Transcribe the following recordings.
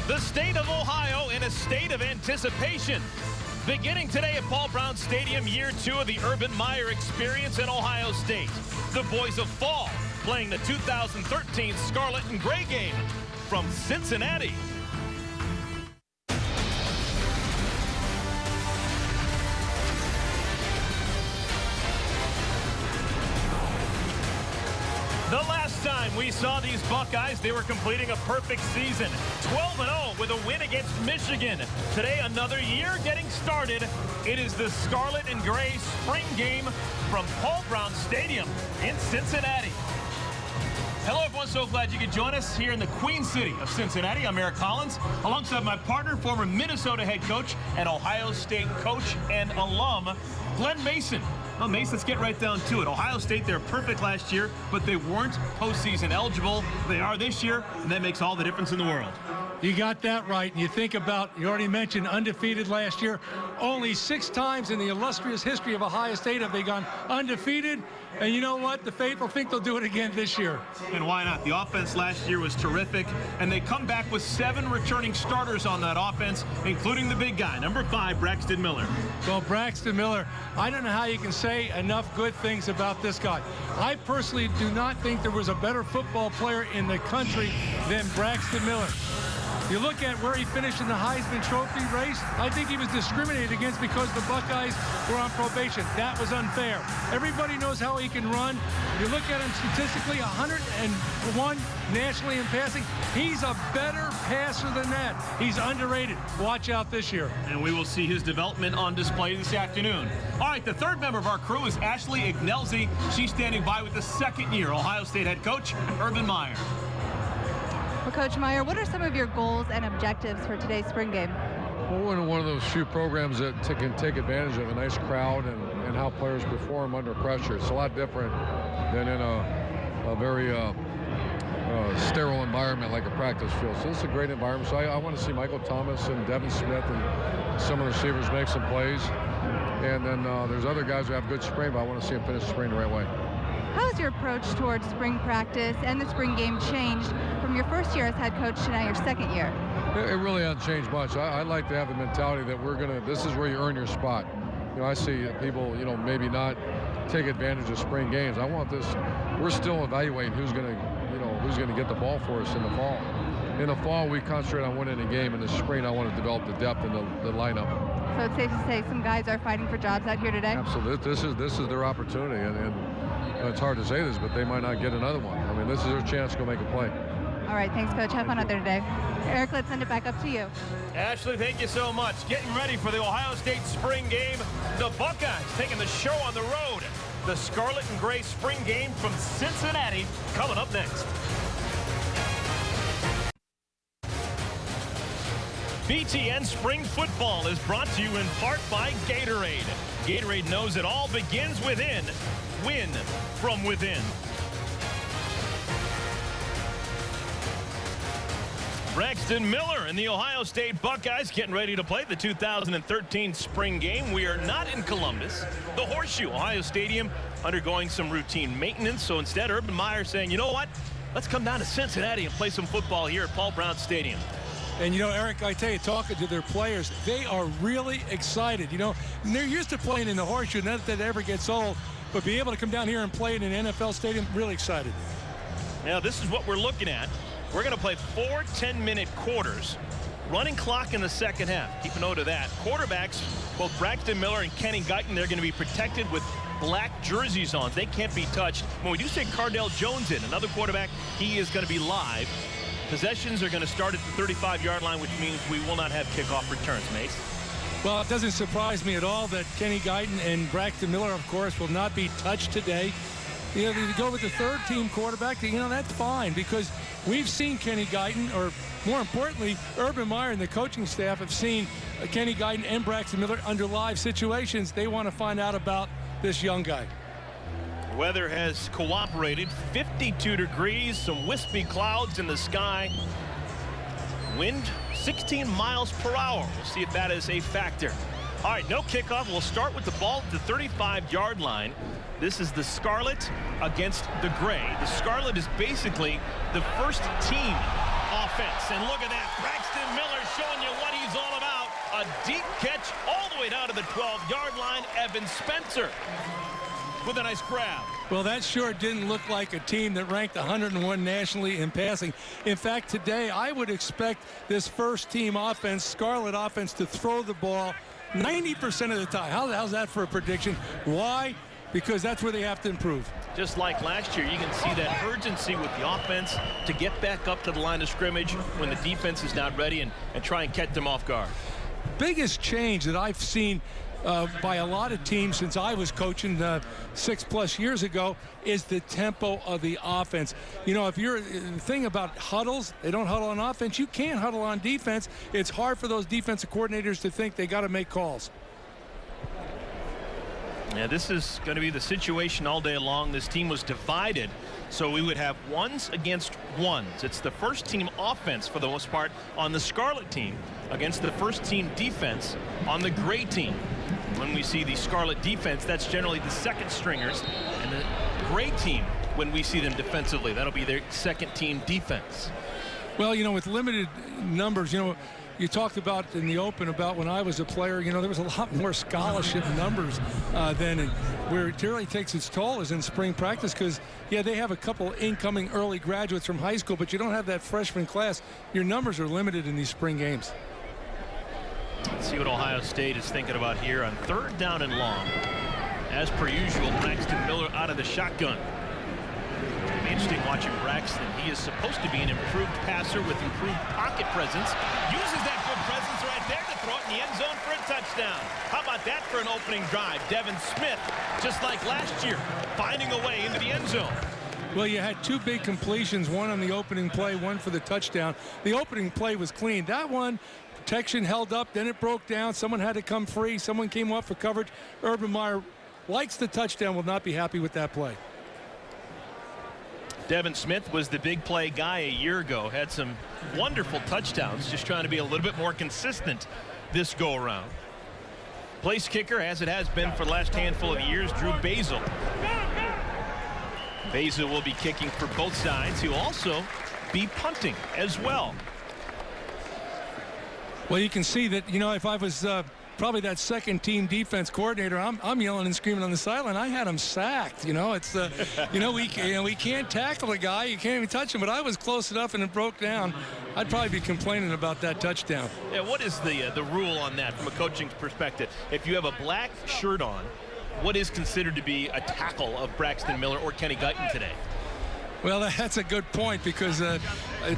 The state of Ohio in a state of anticipation. Beginning today at Paul Brown Stadium, year 2 of the Urban Meyer experience in Ohio State. The boys of fall playing the 2013 Scarlet and Gray game from Cincinnati. The last time we saw these Buckeyes, they were completing a perfect season. 12-0 with a win against Michigan. Today, another year getting started. It is the Scarlet and Gray spring game from Paul Brown Stadium in Cincinnati. Hello, everyone. So glad you could join us here in the Queen City of Cincinnati. I'm Eric Collins, alongside my partner, former Minnesota head coach and Ohio State coach and alum, Glenn Mason. Well, Mace, let's get right down to it. Ohio State, they were perfect last year, but they weren't postseason eligible. They are this year, and that makes all the difference in the world. You got that right. And you think about, you already mentioned undefeated last year. Only 6 times in the illustrious history of Ohio State have they gone undefeated. And you know what? The faithful think they'll do it again this year. And why not? The offense last year was terrific, and they come back with 7 returning starters on that offense, including the big guy, number 5, Braxton Miller. Well, Braxton Miller, I don't know how you can say enough good things about this guy. I personally do not think there was a better football player in the country than Braxton Miller. You look at where he finished in the Heisman Trophy race, I think he was discriminated against because the Buckeyes were on probation. That was unfair. Everybody knows how he can run. You look at him statistically, 101 nationally in passing. He's a better passer than that. He's underrated. Watch out this year. And we will see his development on display this afternoon. All right, the third member of our crew is Ashley Ignelzi. She's standing by with the second-year Ohio State head coach, Urban Meyer. Well, Coach Meyer, what are some of your goals and objectives for today's spring game? Well, we're one of those few programs that can take advantage of a nice crowd and how players perform under pressure. It's a lot different than in a very sterile environment like a practice field. So it's a great environment. So I want to see Michael Thomas and Devin Smith and some of the receivers make some plays. And then there's other guys who have good spring, but I want to see them finish the spring the right way. How has your approach towards spring practice and the spring game changed from your first year as head coach to now your second year? It really hasn't changed much. I like to have the mentality that this is where you earn your spot. You know, I see people, maybe not take advantage of spring games. I want this. We're still evaluating who's going to get the ball for us in the fall. In the fall, we concentrate on winning a game. In the spring, I want to develop the depth in the lineup. So it's safe to say some guys are fighting for jobs out here today? Absolutely. This is their opportunity, and it's hard to say this, but they might not get another one. I mean, this is their chance to go make a play. All right, thanks, Coach. Have fun out there today. Eric, let's send it back up to you. Ashley, thank you so much. Getting ready for the Ohio State spring game. The Buckeyes taking the show on the road. The Scarlet and Gray spring game from Cincinnati coming up next. BTN Spring Football is brought to you in part by Gatorade. Gatorade knows it all begins within. Win from within. Braxton Miller and the Ohio State Buckeyes getting ready to play the 2013 spring game. We are not in Columbus. The Horseshoe, Ohio Stadium, undergoing some routine maintenance. So instead, Urban Meyer saying, you know what? Let's come down to Cincinnati and play some football here at Paul Brown Stadium. And, Eric, I tell you, talking to their players, they are really excited. And they're used to playing in the Horseshoe, not that it ever gets old, but be able to come down here and play in an NFL stadium, really excited. Now, this is what we're looking at. We're going to play 4 10-minute quarters. Running clock in the second half. Keep a note of that. Quarterbacks, both Braxton Miller and Kenny Guyton, they're going to be protected with black jerseys on. They can't be touched. When we do say Cardell Jones in, another quarterback, he is going to be live. Possessions are going to start at the 35-yard line, which means we will not have kickoff returns, Mace. Well, it doesn't surprise me at all that Kenny Guyton and Braxton Miller, of course, will not be touched today. To go with the third-team quarterback, that's fine because we've seen Kenny Guyton, or more importantly, Urban Meyer and the coaching staff have seen Kenny Guyton and Braxton Miller under live situations. They want to find out about this young guy. Weather has cooperated. 52 degrees, some wispy clouds in the sky. Wind 16 miles per hour. We'll see if that is a factor. All right, no kickoff. We'll start with the ball at the 35-yard line. This is the Scarlet against the Gray. The Scarlet is basically the first team offense. And look at that. Braxton Miller showing you what he's all about. A deep catch all the way down to the 12-yard line. Evan Spencer with a nice grab. Well, that sure didn't look like a team that ranked 101 nationally in passing. In fact, today I would expect this first-team offense, Scarlet offense, to throw the ball 90% of the time. How's that for a prediction? Why? Because that's where they have to improve. Just like last year, you can see that urgency with the offense to get back up to the line of scrimmage when the defense is not ready and try and catch them off guard. Biggest change that I've seen by a lot of teams since I was coaching 6+ years ago is the tempo of the offense. You know, if you're the thing about huddles, they don't huddle on offense. You can't huddle on defense. It's hard for those defensive coordinators to think they got to make calls. Yeah, this is going to be the situation all day long. This team was divided, so we would have ones against ones. It's the first team offense for the most part on the Scarlet team against the first team defense on the gray team. When we see the Scarlet defense, that's generally the second stringers, and the gray team, when we see them defensively, that'll be their second team defense. Well, you know, with limited numbers, you know, you talked about in the open about when I was a player, you know, there was a lot more scholarship numbers then, and where it really takes its toll is in spring practice because, yeah, they have a couple incoming early graduates from high school, but you don't have that freshman class. Your numbers are limited in these spring games. Let's see what Ohio State is thinking about here on 3rd down and long. As per usual, Braxton Miller out of the shotgun. It'll be interesting watching Braxton. He is supposed to be an improved passer with improved pocket presence. Uses that good presence right there to throw it in the end zone for a touchdown. How about that for an opening drive? Devin Smith, just like last year, finding a way into the end zone. Well, you had two big completions, one on the opening play, one for the touchdown. The opening play was clean. That one, protection held up, then it broke down. Someone had to come free. Someone came up for coverage. Urban Meyer likes the touchdown, will not be happy with that play. Devin Smith was the big play guy a year ago. Had some wonderful touchdowns. Just trying to be a little bit more consistent this go around. Place kicker, as it has been for the last handful of years, Drew Basil. Basil will be kicking for both sides. He'll also be punting as well. Well, you can see that, you know, if I was probably that second team defense coordinator, I'm yelling and screaming on the sideline. I had him sacked. You know, it's you know, we can't tackle a guy, you can't even touch him, but I was close enough and it broke down. I'd probably be complaining about that touchdown. Yeah, what is the rule on that from a coaching perspective? If you have a black shirt on, what is considered to be a tackle of Braxton Miller or Kenny Guyton today? Well, that's a good point because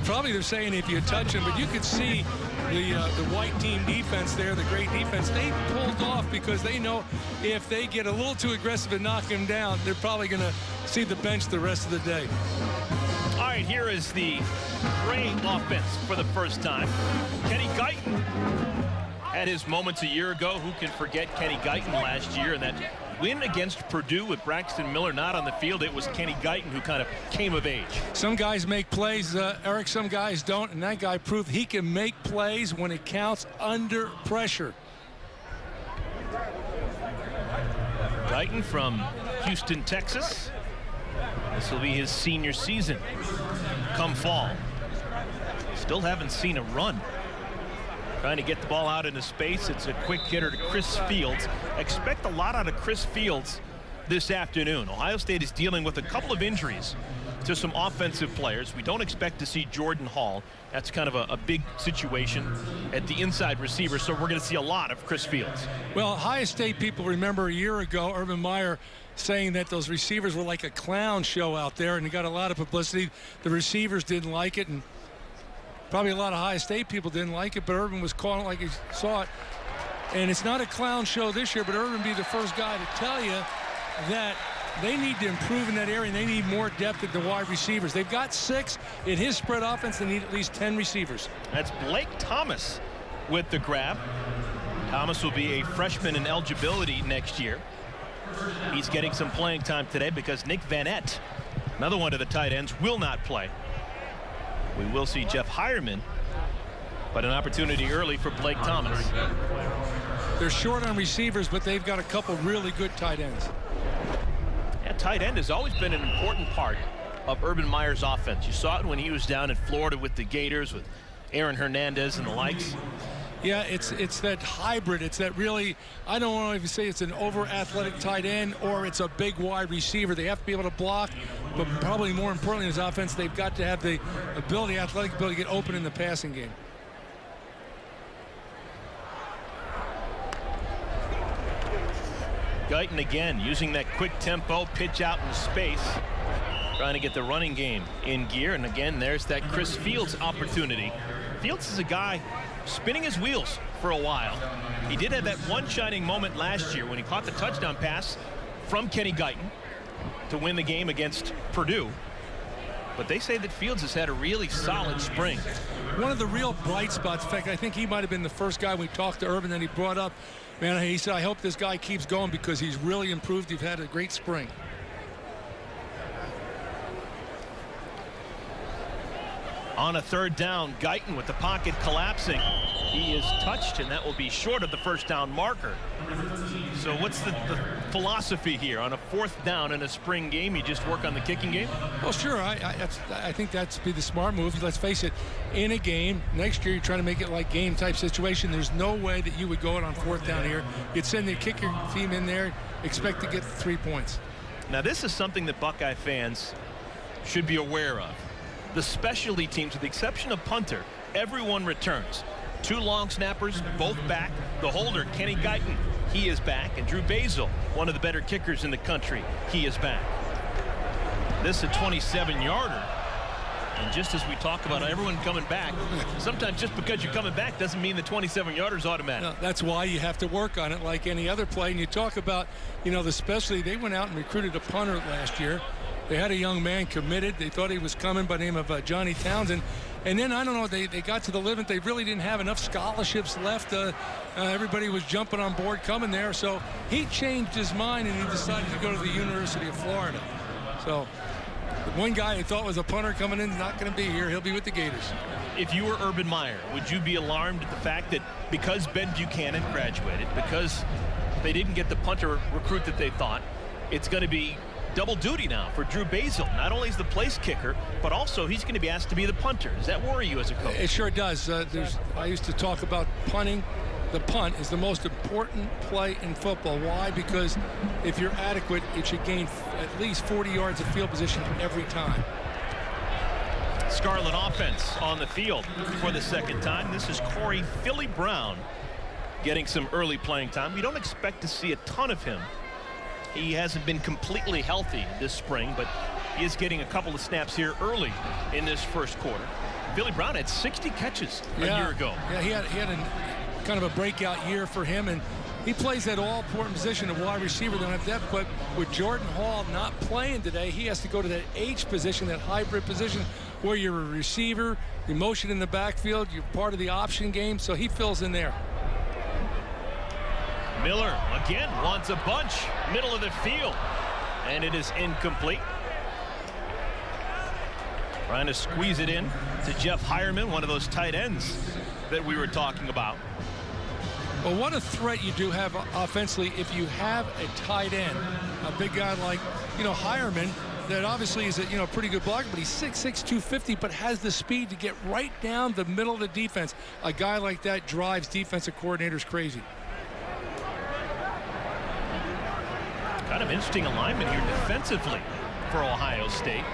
probably they're saying if you touch him, but you could see the white team defense there, the great defense, they pulled off because they know if they get a little too aggressive and knock him down, they're probably going to see the bench the rest of the day. All right, here is the gray offense for the first time. Kenny Guyton had his moments a year ago. Who can forget Kenny Guyton last year and that win against Purdue with Braxton Miller not on the field? It was Kenny Guyton who kind of came of age. Some guys make plays, Eric, some guys don't, and that guy proved he can make plays when it counts under pressure. Guyton from Houston, Texas. This will be his senior season come fall. Still haven't seen a run. Trying to get the ball out into space. It's a quick hitter to Chris Fields. Expect a lot out of Chris Fields this afternoon. Ohio State is dealing with a couple of injuries to some offensive players. We don't expect to see Jordan Hall. That's kind of a big situation at the inside receiver, so we're going to see a lot of Chris Fields. Well, Ohio State people remember a year ago, Urban Meyer saying that those receivers were like a clown show out there, and it got a lot of publicity. The receivers didn't like it, and probably a lot of Ohio State people didn't like it, but Urban was calling it like he saw it. And it's not a clown show this year, but Urban will be the first guy to tell you that they need to improve in that area, and they need more depth at the wide receivers. They've got 6. In his spread offense, they need at least 10 receivers. That's Blake Thomas with the grab. Thomas will be a freshman in eligibility next year. He's getting some playing time today because Nick Van Etten, another one of the tight ends, will not play. We will see Jeff Hireman, but an opportunity early for Blake Thomas. They're short on receivers, but they've got a couple really good tight ends. Yeah, tight end has always been an important part of Urban Meyer's offense. You saw it when he was down in Florida with the Gators, with Aaron Hernandez and the likes. Yeah, it's that hybrid. It's that really, I don't want to even say it's an over-athletic tight end or it's a big wide receiver. They have to be able to block, but probably more importantly in his offense, they've got to have the ability, athletic ability to get open in the passing game. Guyton again using that quick tempo, pitch out in space, trying to get the running game in gear. And again, there's that Chris Fields opportunity. Fields is a guy spinning his wheels for a while. He did have that one shining moment last year when he caught the touchdown pass from Kenny Guyton to win the game against Purdue. But they say that Fields has had a really solid spring. One of the real bright spots, in fact, I think he might have been the first guy we talked to Urban that he brought up. Man, he said, I hope this guy keeps going because he's really improved. He's had a great spring. On a third down, Guyton with the pocket collapsing. He is touched, and that will be short of the first down marker. So what's the philosophy here? On a fourth down in a spring game, you just work on the kicking game? Well, sure. I think that's be the smart move. Let's face it, in a game, next year you're trying to make it like game-type situation. There's no way that you would go it on fourth down here. You'd send the kicker team in there, expect to get 3 points. Now, this is something that Buckeye fans should be aware of. The specialty teams, with the exception of punter, everyone returns. 2 long snappers, both back. The holder, Kenny Guyton, he is back. And Drew Basil, one of the better kickers in the country, he is back. This is a 27-yarder. And just as we talk about everyone coming back, sometimes just because you're coming back doesn't mean the 27-yarder is automatic. No, that's why you have to work on it like any other play. And you talk about, the specialty, they went out and recruited a punter last year. They had a young man committed. They thought he was coming by the name of Johnny Townsend. And then, I don't know, they got to the limit. They really didn't have enough scholarships left. Everybody was jumping on board coming there. So he changed his mind, and he decided to go to the University of Florida. So the one guy he thought was a punter coming in is not going to be here. He'll be with the Gators. If you were Urban Meyer, would you be alarmed at the fact that because Ben Buchanan graduated, because they didn't get the punter recruit that they thought, it's going to be double duty now for Drew Basil? Not only is the place kicker, but also he's going to be asked to be the punter. Does that worry you as a coach? It sure does. I used to talk about punting. The punt is the most important play in football. Why? Because if you're adequate, it should gain at least 40 yards of field position every time. Scarlet offense on the field for the second time. This is Corey Philly Brown getting some early playing time. We don't expect to see a ton of him. He hasn't been completely healthy this spring, but he is getting a couple of snaps here early in this first quarter. Philly Brown had 60 catches a year ago. Yeah, he had a kind of a breakout year for him, and he plays that all-important position of wide receiver. They don't have depth, but with Jordan Hall not playing today, he has to go to that H position, that hybrid position, where you're a receiver, the motion in the backfield, you're part of the option game, so he fills in there. Miller again wants a bunch, middle of the field, and it is incomplete. Trying to squeeze it in to Jeff Hireman, one of those tight ends that we were talking about. Well, what a threat you do have offensively if you have a tight end, a big guy like, Hireman, that obviously is a, pretty good blocker, but he's 6'6", 250, but has the speed to get right down the middle of the defense. A guy like that drives defensive coordinators crazy. Kind of interesting alignment here defensively for Ohio State.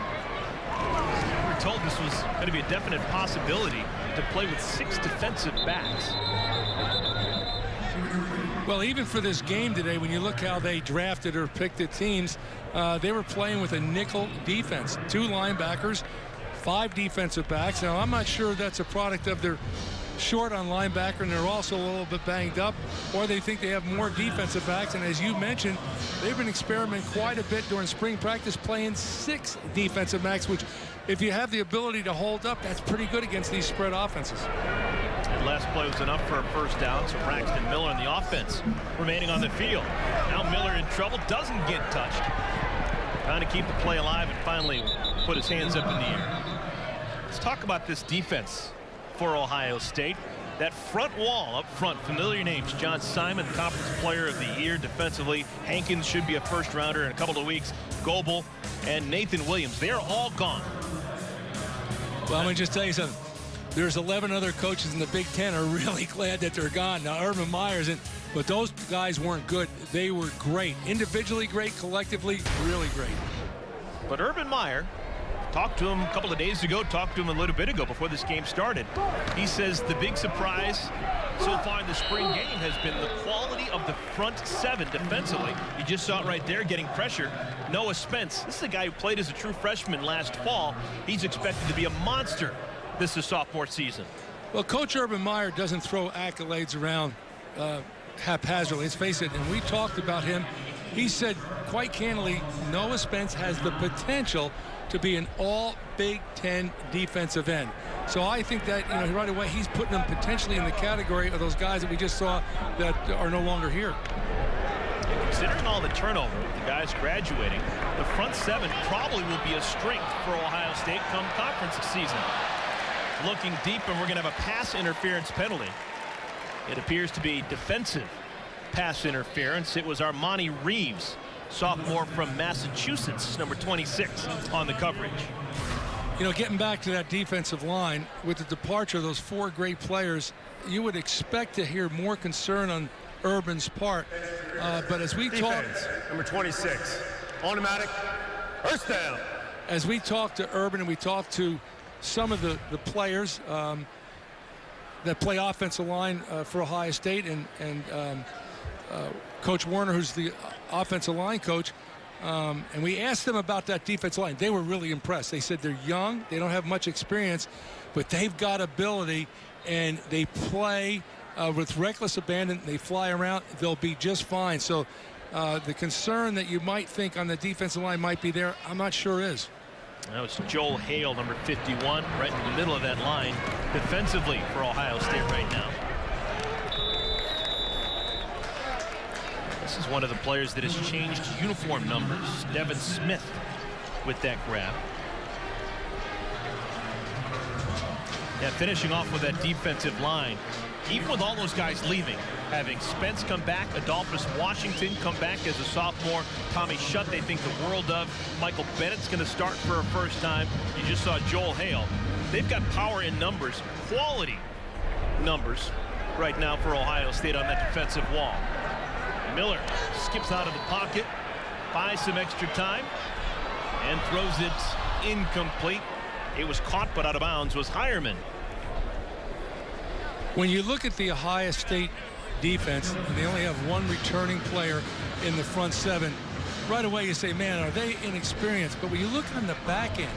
We were told this was going to be a definite possibility to play with 6 defensive backs. Well, even for this game today, when you look how they drafted or picked the teams, they were playing with a nickel defense. 2 linebackers, 5 defensive backs. Now, I'm not sure that's a product of their short on linebacker, and they're also a little bit banged up, or they think they have more defensive backs. And as you mentioned, they've been experimenting quite a bit during spring practice, playing 6 defensive backs, which if you have the ability to hold up, that's pretty good against these spread offenses. And last play was enough for a first down, so Braxton Miller in the offense remaining on the field. Now Miller in trouble, doesn't get touched. Trying to keep the play alive and finally put his hands up in the air. Let's talk about this defense for Ohio State. That front wall up front, familiar names. John Simon, Conference Player of the Year defensively. Hankins should be a first-rounder in a couple of weeks. Goebel and Nathan Williams, they're all gone. Well, let me just tell you something. There's 11 other coaches in the Big Ten are really glad that they're gone. Now, Urban Meyer's in, but those guys weren't good. They were great. Individually great, collectively really great. But Urban Meyer, talked to him a couple of days ago, talked to him a little bit ago before this game started. He says the big surprise so far in the spring game has been the quality of the front seven defensively. You just saw it right there getting pressure. Noah Spence, this is a guy who played as a true freshman last fall. He's expected to be a monster this is sophomore season. Well, Coach Urban Meyer doesn't throw accolades around haphazardly. Let's face it, and we talked about him. He said quite candidly, Noah Spence has the potential to be an all Big Ten defensive end. So I think that, right away he's putting them potentially in the category of those guys that we just saw that are no longer here. And considering all the turnover with the guys graduating, the front seven probably will be a strength for Ohio State come conference season. Looking deep, and we're going to have a pass interference penalty. It appears to be defensive pass interference. It was Armani Reeves, sophomore from Massachusetts, number 26 on the coverage. Getting back to that defensive line, with the departure of those four great players, you would expect to hear more concern on Urban's part. But as we talk, number 26, automatic, first down. As we talk to Urban and we talk to some of the players that play offensive line for Ohio State, and Coach Warner, who's the offensive line coach, and we asked them about that defensive line. They were really impressed. They said they're young, they don't have much experience, but they've got ability, and they play with reckless abandon. They fly around. They'll be just fine. So the concern that you might think on the defensive line might be there, I'm not sure is. That was Joel Hale, number 51, right in the middle of that line defensively for Ohio State right now. This is one of the players that has changed uniform numbers. Devin Smith with that grab. Yeah, finishing off with that defensive line. Even with all those guys leaving, having Spence come back, Adolphus Washington come back as a sophomore, Tommy Shutt they think the world of, Michael Bennett's going to start for a first time. You just saw Joel Hale. They've got power in numbers, quality numbers right now for Ohio State on that defensive wall. Miller skips out of the pocket, buys some extra time, and throws it incomplete. It was caught, but out of bounds was Hireman. When you look at the Ohio State defense, and they only have one returning player in the front seven, right away you say, man, are they inexperienced? But when you look on the back end,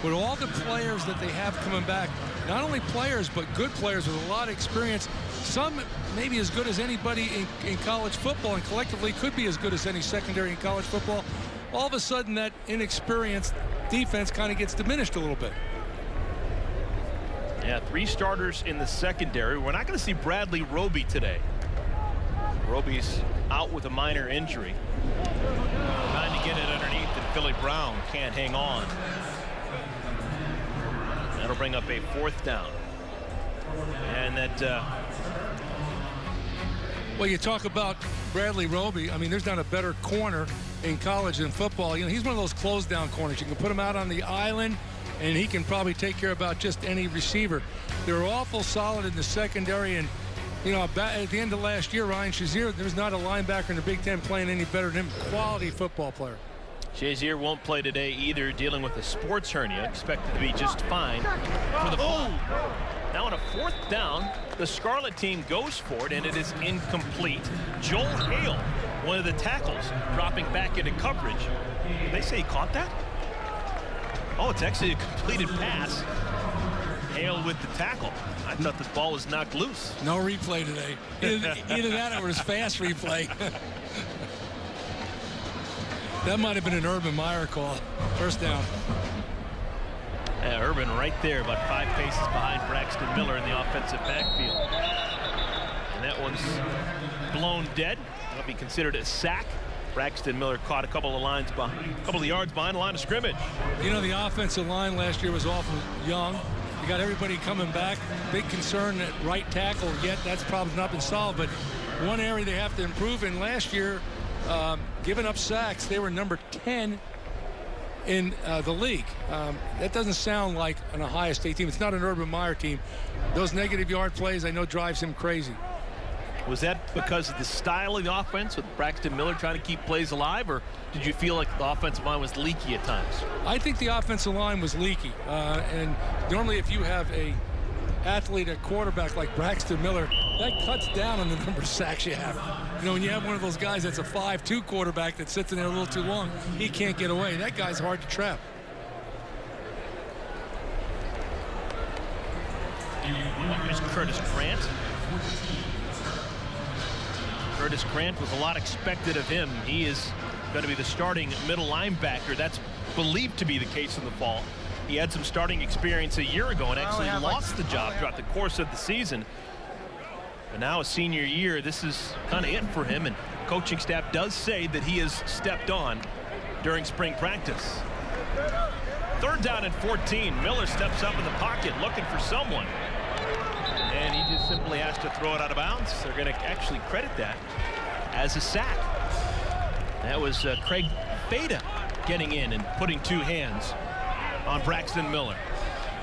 with all the players that they have coming back, not only players, but good players with a lot of experience, some maybe as good as anybody in college football, and collectively could be as good as any secondary in college football, all of a sudden that inexperienced defense kind of gets diminished a little bit. Yeah, three starters in the secondary. We're not going to see Bradley Roby today. Roby's out with a minor injury. Trying to get it underneath, and Philly Brown can't hang on. That'll bring up a fourth down. And that... Well, you talk about Bradley Roby. I mean, there's not a better corner in college than football. He's one of those closed down corners. You can put him out on the island, and he can probably take care of about just any receiver. They're awful solid in the secondary, and at the end of last year, Ryan Shazier, there's not a linebacker in the Big Ten playing any better than him. Quality football player. Shazier won't play today either, dealing with a sports hernia, expected to be just fine for the fall. Now on a fourth down, the Scarlet team goes for it, and it is incomplete. Joel Hale, one of the tackles, dropping back into coverage. Did they say he caught that? Oh, it's actually a completed pass. Hale with the tackle. I thought this ball was knocked loose. No replay today. Either that or it was fast replay. That might have been an Urban Meyer call. First down. Yeah, Urban right there, about 5 paces behind Braxton Miller in the offensive backfield. And that one's blown dead. That'll be considered a sack. Braxton Miller caught a couple of yards behind the line of scrimmage. The offensive line last year was awful young. You got everybody coming back. Big concern at right tackle, yet that's probably not been solved. But one area they have to improve in last year, giving up sacks, they were number 10 in the league. That doesn't sound like an Ohio State team. It's not an Urban Meyer team. Those negative yard plays, I know, drives him crazy. Was that because of the style of the offense with Braxton Miller trying to keep plays alive, or did you feel like the offensive line was leaky at times? I think the offensive line was leaky. And normally if you have a athlete at quarterback like Braxton Miller, that cuts down on the number of sacks you have. You know, when you have one of those guys that's a 5'2" quarterback that sits in there a little too long, he can't get away. That guy's hard to trap. Here's Curtis Grant. Curtis Grant, with a lot expected of him. He is going to be the starting middle linebacker. That's believed to be the case in the fall. He had some starting experience a year ago and actually lost the job throughout the course of the season. But now a senior year, this is kind of it for him, and coaching staff does say that he has stepped on during spring practice. 3rd down and 14. Miller steps up in the pocket looking for someone, and he just simply has to throw it out of bounds. They're going to actually credit that as a sack. That was Craig Fada getting in and putting 2 hands on Braxton Miller.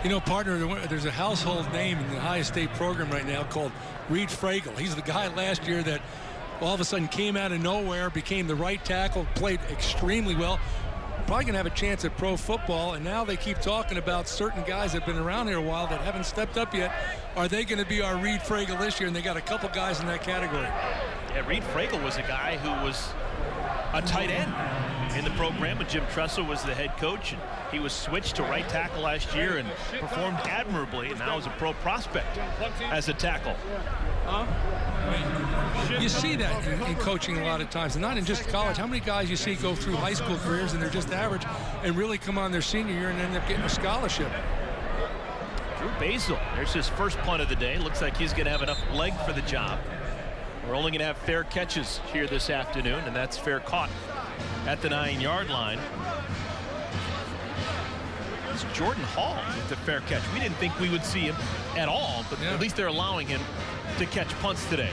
You know, partner, there's a household name in the Ohio State program right now called Reed Fragel. He's the guy last year that all of a sudden came out of nowhere, became the right tackle, played extremely well. Probably going to have a chance at pro football, and now they keep talking about certain guys that have been around here a while that haven't stepped up yet. Are they going to be our Reed Fragel this year? And they got a couple guys in that category. Yeah, Reed Fragel was a guy who was a tight end in the program when Jim Tressel was the head coach, and he was switched to right tackle last year and performed admirably, and now is a pro prospect as a tackle. You see that in coaching a lot of times, and not in just college. How many guys you see go through high school careers and they're just average and really come on their senior year and end up getting a scholarship? Drew Basil, there's his first punt of the day. Looks like he's going to have enough leg for the job. We're only going to have fair catches here this afternoon, and that's fair caught at the 9-yard line. It's Jordan Hall with the fair catch. We didn't think we would see him at all, but at least they're allowing him to catch punts today.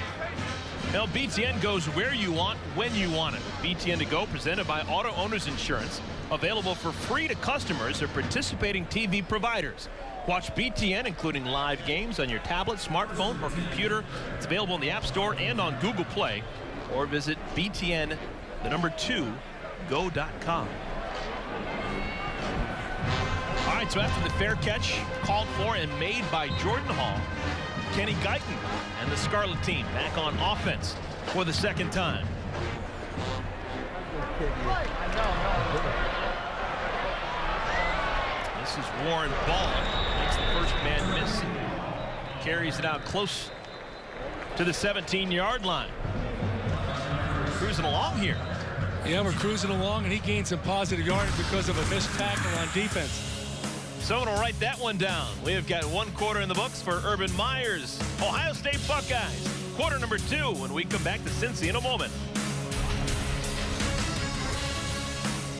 Now, BTN goes where you want, when you want it. BTN to go, presented by Auto Owners Insurance. Available for free to customers or participating TV providers. Watch BTN, including live games, on your tablet, smartphone, or computer. It's available in the App Store and on Google Play. Or visit BTN2go.com. All right, so after the fair catch called for and made by Jordan Hall, Kenny Guyton and the Scarlet team back on offense for the 2nd time. This is Warren Ball. Makes the first man miss. Carries it out close to the 17-yard line. Cruising along here. Yeah, we're cruising along, and he gained some positive yardage because of a missed tackle on defense. Someone will write that one down. We have got 1 quarter in the books for Urban Meyer's Ohio State Buckeyes. Quarter number 2 when we come back to Cincy in a moment.